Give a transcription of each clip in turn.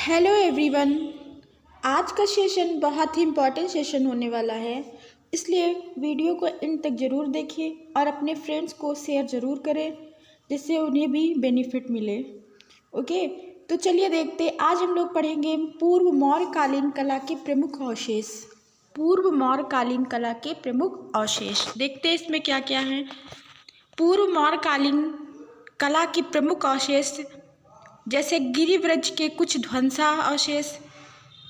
Hello everyone. आज का session बहुत ही इम्पोर्टेंट सेशन होने वाला है, इसलिए वीडियो को एंड तक ज़रूर देखें और अपने फ्रेंड्स को शेयर ज़रूर करें जिससे उन्हें भी बेनिफिट मिले। ओके, तो चलिए देखते। आज हम लोग पढ़ेंगे पूर्व मौर्यकालीन कला के प्रमुख अवशेष। पूर्व मौर्यकालीन कला के प्रमुख अवशेष देखते हैं इसमें क्या क्या है। पूर्व मौर्यकालीन कला के प्रमुख अवशेष जैसे गिरिव्रज के कुछ ध्वंसावशेष,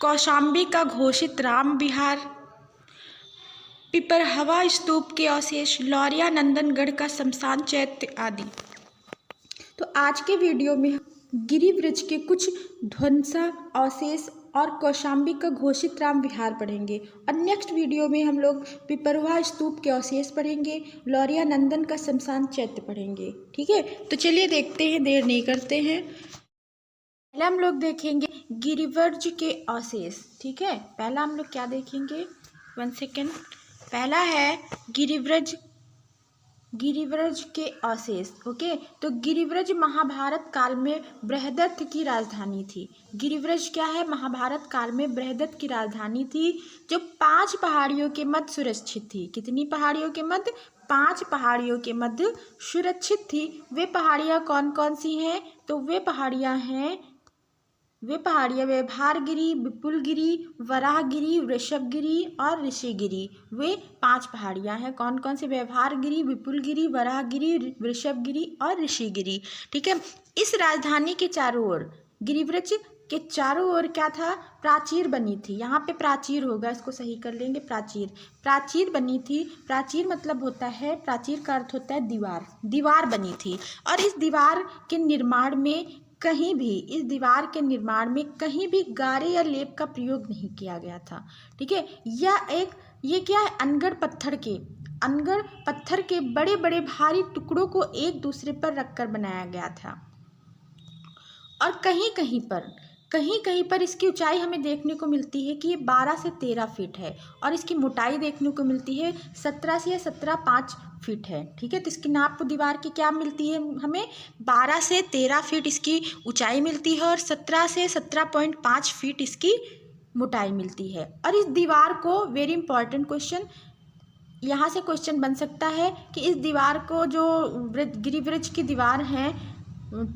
कौशाम्बी का घोषित राम विहार, पिपरहवा स्तूप के अवशेष, लौरिया नंदनगढ़ का शमशान चैत्य आदि। तो आज के वीडियो में गिरिव्रज के कुछ ध्वंसावशेष और कौशाम्बी का घोषित राम विहार पढ़ेंगे और नेक्स्ट वीडियो में हम लोग पिपरहवा स्तूप के अवशेष पढ़ेंगे, लौरिया नंदन का शमशान चैत्य पढ़ेंगे। ठीक है, तो चलिए देखते हैं, देर नहीं करते हैं। पहले हम लोग देखेंगे गिरिव्रज के अवशेष। ठीक है, पहला हम लोग क्या देखेंगे, 1 सेकेंड। पहला है गिरिव्रज के अवशेष। ओके, तो गिरिव्रज महाभारत काल में बृहदत्त की राजधानी थी। गिरिव्रज क्या है, महाभारत काल में बृहदत्त की राजधानी थी जो 5 पहाड़ियों के मध्य सुरक्षित थी। कितनी पहाड़ियों के मध्य? 5 पहाड़ियों के मध्य सुरक्षित थी। वे पहाड़ियाँ कौन कौन सी हैं? तो वे पहाड़ियाँ व्यवहारगिरी, विपुलगिरी, वराहगिरी, वृषभगिरी और ऋषिगिरी। वे 5 पहाड़ियाँ हैं। कौन कौन से? व्यवहारगिरी, विपुलगिरी, वराहगिरी, वृषभगिरी और ऋषिगिरी। ठीक है, इस राजधानी के चारों ओर, गिरिव्रज के चारों ओर क्या था? प्राचीर बनी थी। यहाँ पे प्राचीर होगा, इसको सही कर लेंगे। प्राचीर बनी थी। प्राचीर मतलब होता है, प्राचीर का अर्थ होता है दीवार। दीवार बनी थी और इस दीवार के निर्माण में कहीं भी गारे या लेप का प्रयोग नहीं किया गया था। ठीक है, ये क्या है? अनगढ़ पत्थर के बड़े बड़े भारी टुकड़ों को एक दूसरे पर रखकर बनाया गया था और कहीं कहीं पर इसकी ऊंचाई हमें देखने को मिलती है कि ये 12 से 13 फीट है और इसकी मोटाई देखने को मिलती है 17 से 17.5 फीट है। ठीक है, तो इसकी नाप दीवार की क्या मिलती है हमें? 12 से 13 फीट इसकी ऊंचाई मिलती है और 17 से 17.5 फीट इसकी मोटाई मिलती है। और इस दीवार को, वेरी इंपॉर्टेंट क्वेश्चन, यहाँ से क्वेश्चन बन सकता है कि इस दीवार को, जो गिरिव्रज की दीवार है,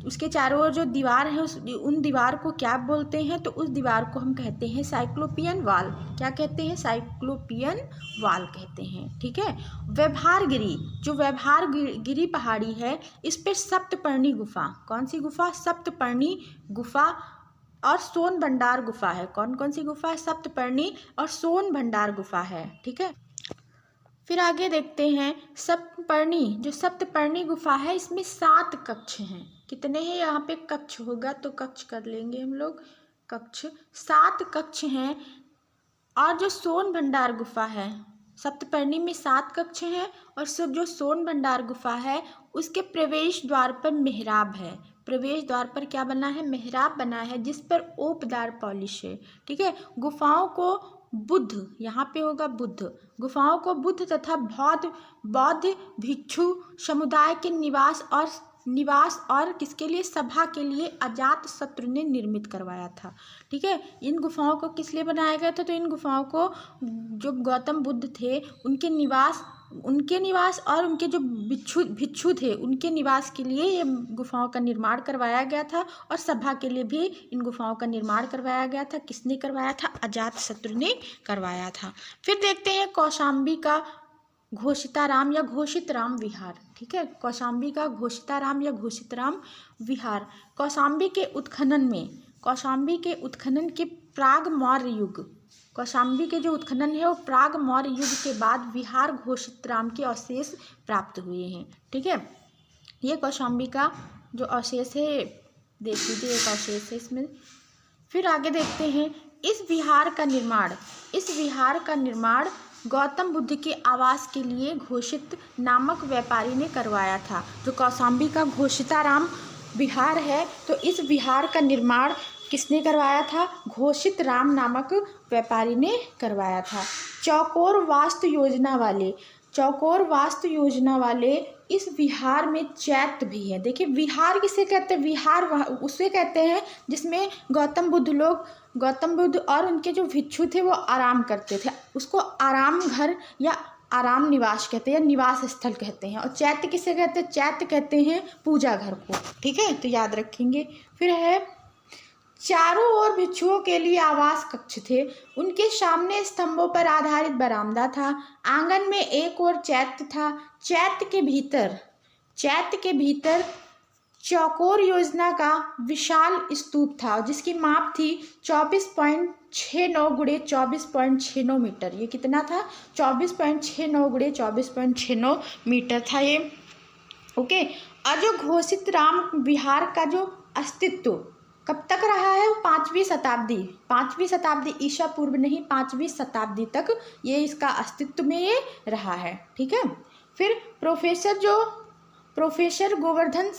उसके चारों ओर जो दीवार है उन दीवार को क्या बोलते हैं? तो उस दीवार को हम कहते हैं साइक्लोपियन वाल। क्या कहते हैं? साइक्लोपियन वाल कहते हैं। ठीक है, व्यवहारगिरी, जो व्यवहारगिरी पहाड़ी है, इस पे सप्तपर्णी गुफा। कौन सी गुफा? सप्तपर्णी गुफा और सोन भंडार गुफा है। कौन कौन सी गुफा है? सप्तपर्णी और सोन भंडार गुफा है। ठीक है, फिर आगे देखते हैं जो सप्तपर्णी गुफा है, इसमें 7 कक्ष हैं। कितने हैं? यहाँ पे कक्ष होगा तो कक्ष कर लेंगे हम लोग। कक्ष 7 कक्ष हैं। और जो सोन भंडार गुफा है, सप्तपर्णी में 7 कक्ष हैं और जो सोन भंडार गुफा है उसके प्रवेश द्वार पर मेहराब है। प्रवेश द्वार पर क्या बना है? मेहराब बना है जिस पर ओपदार पॉलिश है। ठीक है, गुफाओं को बुद्ध, यहाँ पे होगा बुद्ध, गुफाओं को बुद्ध तथा बौद्ध भिक्षु समुदाय के निवास और किसके लिए? सभा के लिए अजातशत्रु ने निर्मित करवाया था। ठीक है, इन गुफाओं को किस लिए बनाया गया था? तो इन गुफाओं को जो गौतम बुद्ध थे उनके निवास और उनके जो भिक्षु थे उनके निवास के लिए ये गुफाओं का निर्माण करवाया गया था और सभा के लिए भी इन गुफाओं का निर्माण करवाया गया था। किसने करवाया था? अजातशत्रु ने करवाया था। फिर देखते हैं कौशाम्बी का घोषिताराम या घोषित राम विहार। ठीक है, कौशाम्बी का घोषिताराम या घोषित राम विहार। कौशाम्बी के उत्खनन के प्राग मौर्य युग, कौशाम्बी के जो उत्खनन है वो प्राग मौर्य युग के बाद विहार घोषित राम के अवशेष प्राप्त हुए हैं। ठीक है, ये कौशाम्बी का जो अवशेष है, देख लीजिए, एक अवशेष है इसमें। फिर आगे देखते हैं इस विहार का निर्माण गौतम बुद्ध के आवास के लिए घोषित नामक व्यापारी ने करवाया था। जो कौशाम्बी का घोषिताराम विहार है, तो इस विहार का निर्माण किसने करवाया था? घोषित राम नामक व्यापारी ने करवाया था। चौकोर वास्तु योजना वाले चौकोर वास्तु योजना वाले इस विहार में चैत्य भी है। देखिए विहार किसे कहते हैं, विहार उसे कहते हैं जिसमें गौतम बुद्ध और उनके जो भिक्षु थे वो आराम करते थे, उसको आराम घर या आराम निवास कहते हैं या निवास स्थल कहते हैं। और चैत्य किसे कहते हैं, चैत्य कहते हैं पूजा घर को। ठीक है, तो याद रखेंगे। फिर है चारों ओर भिक्षुओं के लिए आवास कक्ष थे, उनके सामने स्तंभों पर आधारित बरामदा था, आंगन में एक और चैत्य था। चैत्य के भीतर चौकोर योजना का विशाल स्तूप था जिसकी माप थी 24.69 गुणे 24.69 मीटर। ये कितना था, 24.69 गुणे 24.69 मीटर था ये। ओके, और जो घोषित राम विहार का जो अस्तित्व कब तक रहा है, 5वीं शताब्दी ईसा पूर्व नहीं, 5वीं शताब्दी तक ये इसका अस्तित्व में ये रहा है। ठीक है। फिर प्रोफेसर गोवर्धन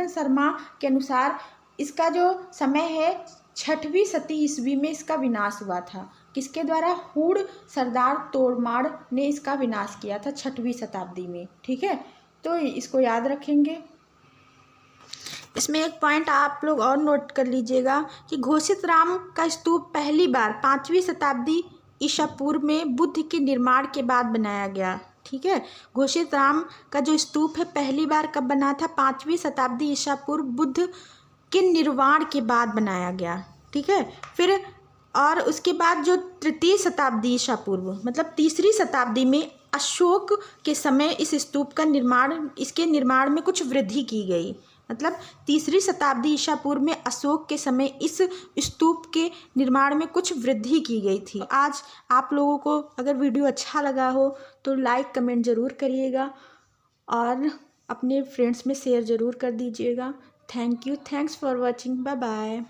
शर्मा के अनुसार इसका जो समय है 6वीं शती ईस्वी में इसका विनाश हुआ था। किसके द्वारा, हूण सरदार तोड़माड़ ने इसका विनाश किया था 6वीं शताब्दी में। ठीक है, तो इसको याद रखेंगे। इसमें एक पॉइंट आप लोग और नोट कर लीजिएगा कि घोषित राम का स्तूप पहली बार 5वीं शताब्दी ईसा पूर्व में बुद्ध के निर्माण के बाद बनाया गया। ठीक है, घोषित राम का जो स्तूप है पहली बार कब बना था, 5वीं शताब्दी ईसा पूर्व बुद्ध के निर्वाण के बाद बनाया गया। ठीक है, फिर और उसके बाद जो 3री शताब्दी ईसा पूर्व मतलब 3री शताब्दी में अशोक के समय इस स्तूप का इसके निर्माण में कुछ वृद्धि की गई। मतलब 3री शताब्दी ईसा पूर्व में अशोक के समय इस स्तूप के निर्माण में कुछ वृद्धि की गई थी। आज आप लोगों को अगर वीडियो अच्छा लगा हो तो लाइक कमेंट ज़रूर करिएगा और अपने फ्रेंड्स में शेयर ज़रूर कर दीजिएगा। Thanks for watching, bye bye.